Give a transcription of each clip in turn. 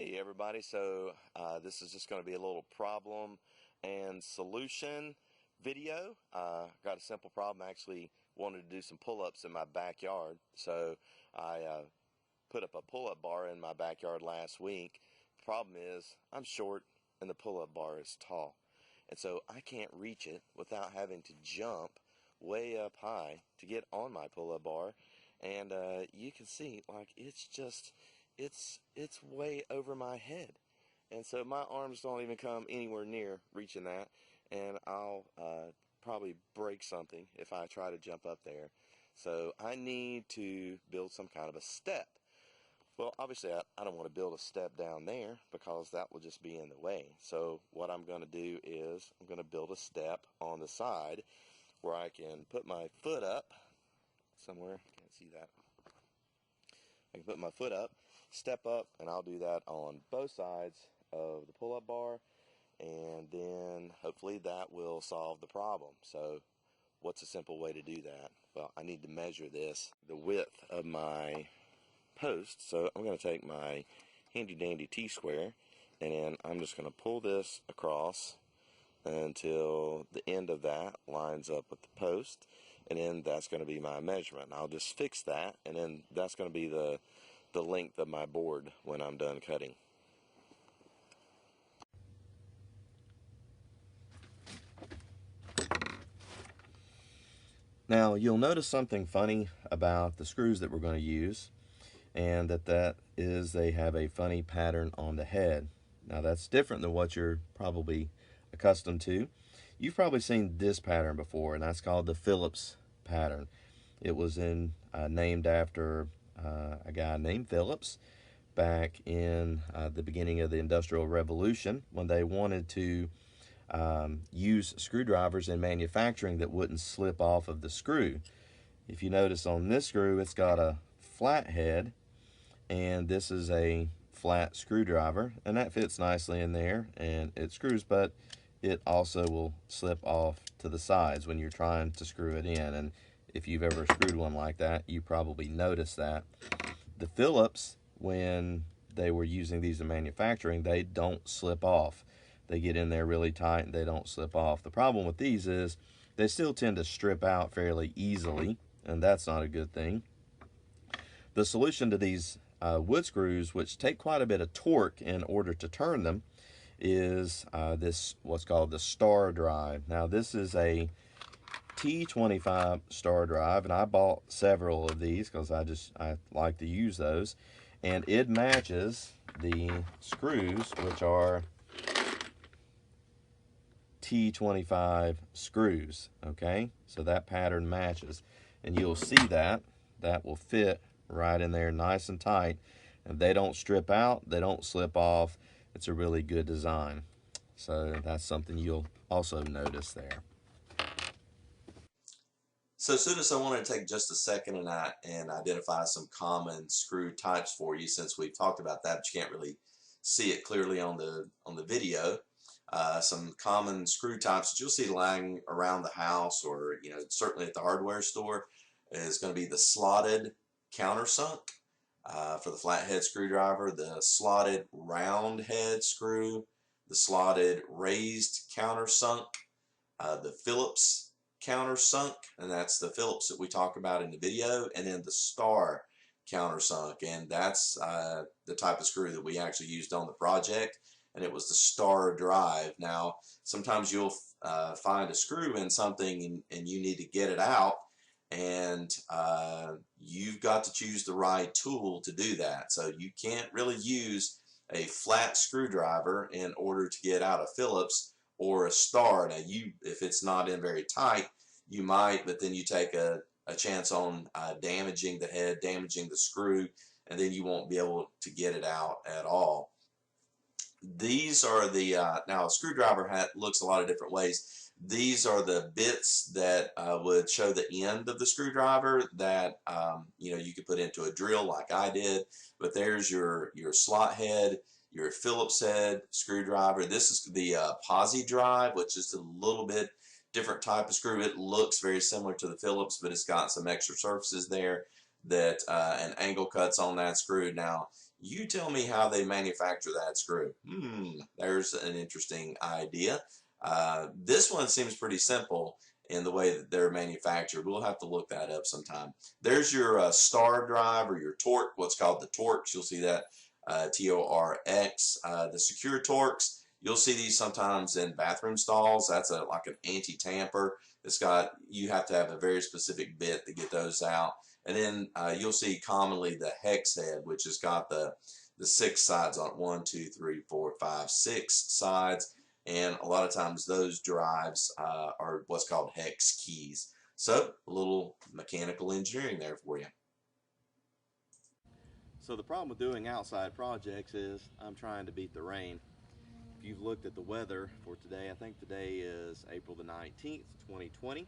Hey everybody, so this is just going to be a little problem and solution video. Got a simple problem. I actually wanted to do some pull-ups in my backyard, so I put up a pull-up bar in my backyard last week. The problem is I'm short and the pull-up bar is tall, and so I can't reach it without having to jump way up high to get on my pull-up bar. And you can see, like, it's way over my head, and so my arms don't even come anywhere near reaching that, and I'll probably break something if I try to jump up there. So I need to build some kind of a step. Well, obviously I don't want to build a step down there because that will just be in the way. So what I'm going to do is I'm going to build a step on the side where I can put my foot up somewhere. Can't see that. I can put my foot up, step up, and I'll do that on both sides of the pull-up bar, and then hopefully that will solve the problem. So what's a simple way to do that? Well, I need to measure the width of my post. So I'm going to take my handy dandy T-square, and then I'm just going to pull this across until the end of that lines up with the post, and then that's going to be my measurement. And I'll just fix that, and then that's going to be the length of my board when I'm done cutting. Now you'll notice something funny about the screws that we're going to use, and that is they have a funny pattern on the head. Now that's different than what you're probably accustomed to. You've probably seen this pattern before, and that's called the Phillips pattern. It was named after a guy named Phillips back in the beginning of the Industrial Revolution, when they wanted to use screwdrivers in manufacturing that wouldn't slip off of the screw. If you notice on this screw, it's got a flat head, and this is a flat screwdriver, and that fits nicely in there and it screws, but it also will slip off to the sides when you're trying to screw it in. And if you've ever screwed one like that, you probably noticed that. The Phillips, when they were using these in manufacturing, they don't slip off. They get in there really tight and they don't slip off. The problem with these is they still tend to strip out fairly easily, and that's not a good thing. The solution to these wood screws, which take quite a bit of torque in order to turn them, is this what's called the star drive. Now this is a T25 star drive, and I bought several of these because I like to use those, and it matches the screws, which are T25 screws. Okay, so that pattern matches, and you'll see that will fit right in there nice and tight, and they don't strip out, they don't slip off. It's a really good design. So that's something you'll also notice there. So Sudis, I want to take just a second and identify some common screw types for you, since we've talked about that, but you can't really see it clearly on the video. Some common screw types that you'll see lying around the house, or certainly at the hardware store, is going to be the slotted countersunk for the flathead screwdriver, the slotted round head screw, the slotted raised countersunk, the Phillips countersunk, and that's the Phillips that we talked about in the video, and then the star countersunk, and that's the type of screw that we actually used on the project, and it was the star drive. Now sometimes you'll find a screw in something and you need to get it out, and you've got to choose the right tool to do that. So you can't really use a flat screwdriver in order to get out a Phillips or a star. Now if it's not in very tight, you might, but then you take a chance on damaging the head, damaging the screw, and then you won't be able to get it out at all. These are the now a screwdriver looks a lot of different ways. These are the bits that would show the end of the screwdriver that you could put into a drill like I did. But there's your slot head, your Phillips head screwdriver. This is the posi drive, which is a little bit different type of screw. It looks very similar to the Phillips, but it's got some extra surfaces there that and angle cuts on that screw. Now You tell me how they manufacture that screw. There's an interesting idea. This one seems pretty simple in the way that they're manufactured. We'll have to look that up sometime. There's your star drive or your torque, what's called the Torx. You'll see that Torx. The secure Torx, you'll see these sometimes in bathroom stalls. That's like an anti-tamper. It's got, you have to have a very specific bit to get those out. And then you'll see commonly the hex head, which has got the 6 sides on it. 1, 2, 3, 4, 5, 6 sides. And a lot of times those drives are what's called hex keys. So a little mechanical engineering there for you. So the problem with doing outside projects is I'm trying to beat the rain. If you've looked at the weather for today, I think today is April the 19th, 2020,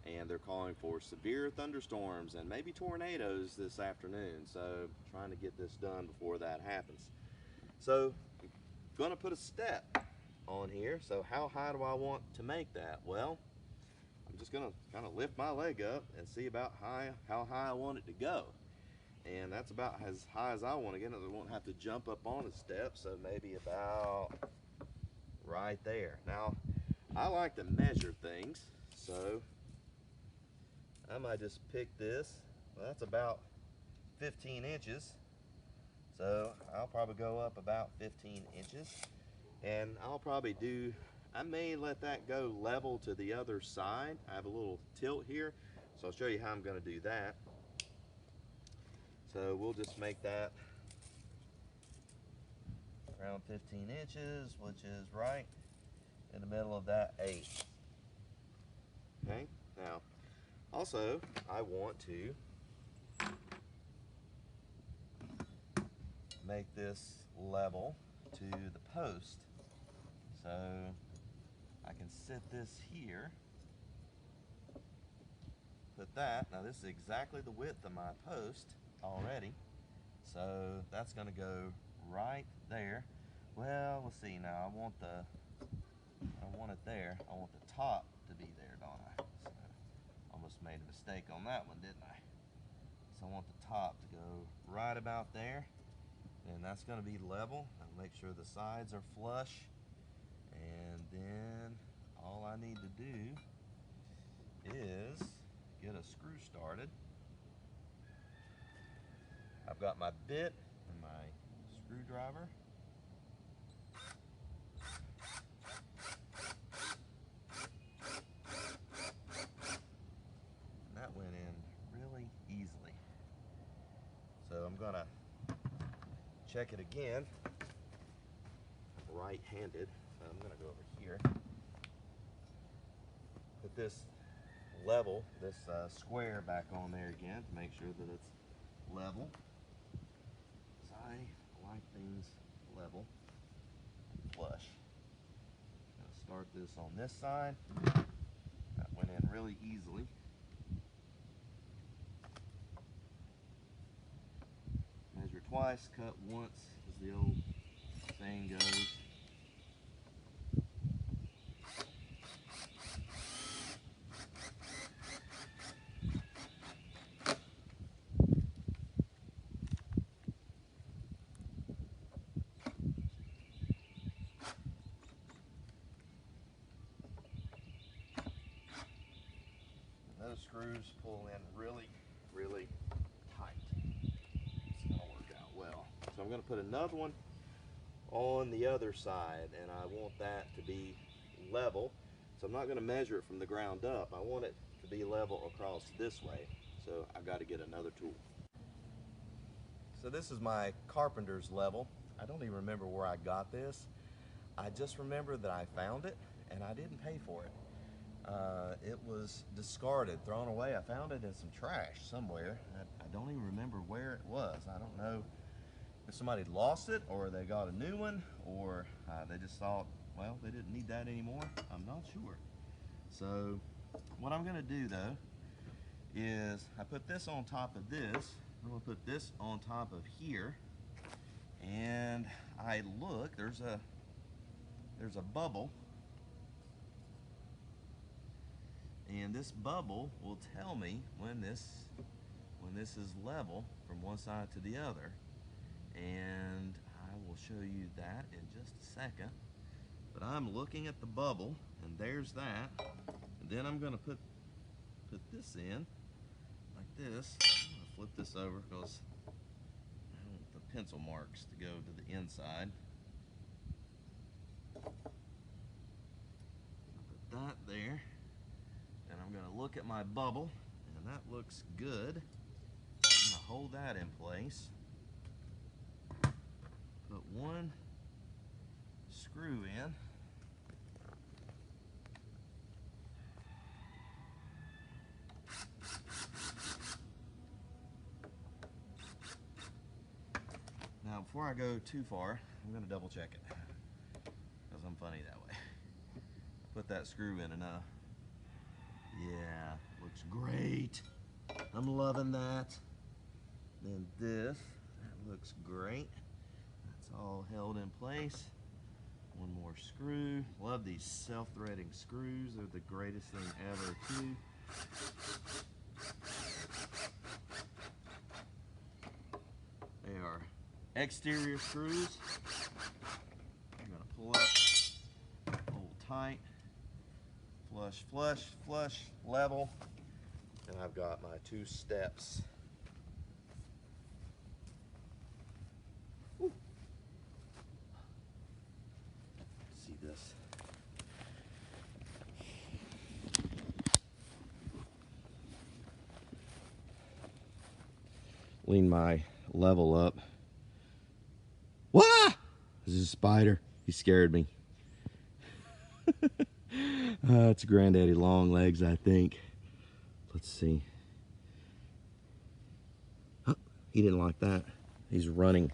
and they're calling for severe thunderstorms and maybe tornadoes this afternoon. So I'm trying to get this done before that happens. So I'm going to put a step on here. So how high do I want to make that? Well, I'm just going to kind of lift my leg up and see about how high I want it to go. And that's about as high as I want to get. I won't have to jump up on the step, so maybe about right there. Now, I like to measure things, so I might just pick this. Well, that's about 15 inches. So I'll probably go up about 15 inches. And I'll probably I may let that go level to the other side. I have a little tilt here, so I'll show you how I'm going to do that. So we'll just make that around 15 inches, which is right in the middle of that 8. Okay, now also I want to make this level to the post. So I can sit this here, put that. Now this is exactly the width of my post already, so that's going to go right there. Well, let's see. Now I want it there. I want the top to be there, don't I? So almost made a mistake on that one, didn't I? So I want the top to go right about there, and that's going to be level. I'll make sure the sides are flush, and then all I need to do is get a screw started. I've got my bit and my screwdriver. And that went in really easily. So I'm gonna check it again. I'm right-handed, so I'm gonna go over here. Put this level, this square back on there again to make sure that it's level. I like things level and flush. I'm going to start this on this side. That went in really easily. Measure twice, cut once, as the old saying goes. Those screws pull in really, really tight. It's going to work out well. So I'm going to put another one on the other side, and I want that to be level. So I'm not going to measure it from the ground up. I want it to be level across this way. So I've got to get another tool. So this is my carpenter's level. I don't even remember where I got this. I just remember that I found it and I didn't pay for it. It was discarded, thrown away. I found it in some trash somewhere. I don't even remember where it was. I don't know if somebody lost it or they got a new one, or they just thought, well, they didn't need that anymore. I'm not sure. So what I'm gonna do though is I put this on top of this. I'm gonna put this on top of here, and I look, there's a bubble, and this bubble will tell me when this is level from one side to the other. and I will show you that in just a second. But I'm looking at the bubble, and there's that. And then I'm gonna put this in like this. I'm gonna flip this over because I want the pencil marks to go to the inside. Put that there, and I'm gonna look at my bubble, and that looks good. I'm gonna hold that in place. Put one screw in. Now, before I go too far, I'm gonna double check it, because I'm funny that way. Put that screw in enough. Yeah, looks great. I'm loving that. Then this, that looks great. That's all held in place. One more screw. Love these self-threading screws. They're the greatest thing ever too. They are exterior screws. I'm gonna pull up, hold tight, flush, flush, flush, level, and I've got my 2 steps. Woo. See this? Lean my level up. Wah! This is a spider. He scared me. It's Granddaddy Longlegs, I think. Let's see. Oh, he didn't like that. He's running.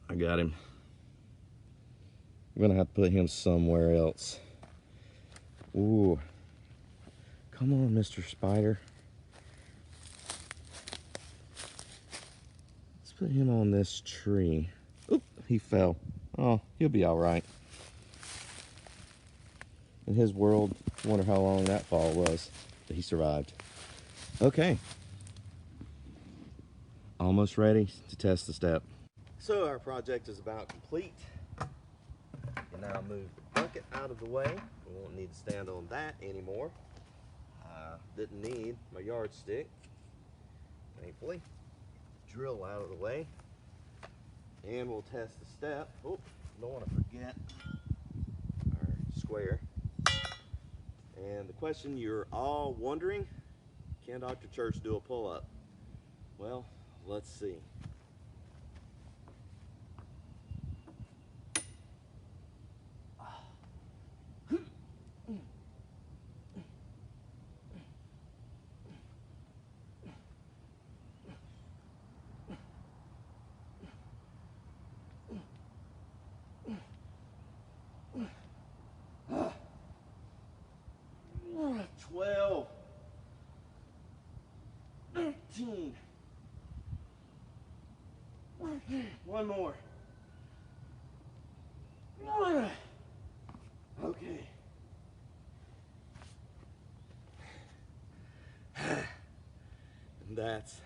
I got him. I'm gonna have to put him somewhere else. Ooh. Come on, Mr. Spider. Let's put him on this tree. Oop, he fell. Oh, he'll be all right. In his world, I wonder how long that fall was, but he survived. Okay. Almost ready to test the step. So our project is about complete. And now move the bucket out of the way. We won't need to stand on that anymore. Didn't need my yardstick, thankfully. Drill out of the way. And we'll test the step. Oh, don't want to forget our square. And the question you're all wondering, can Dr. Church do a pull-up? Well, let's see. Ah, 12, 13. One more. Okay. And that's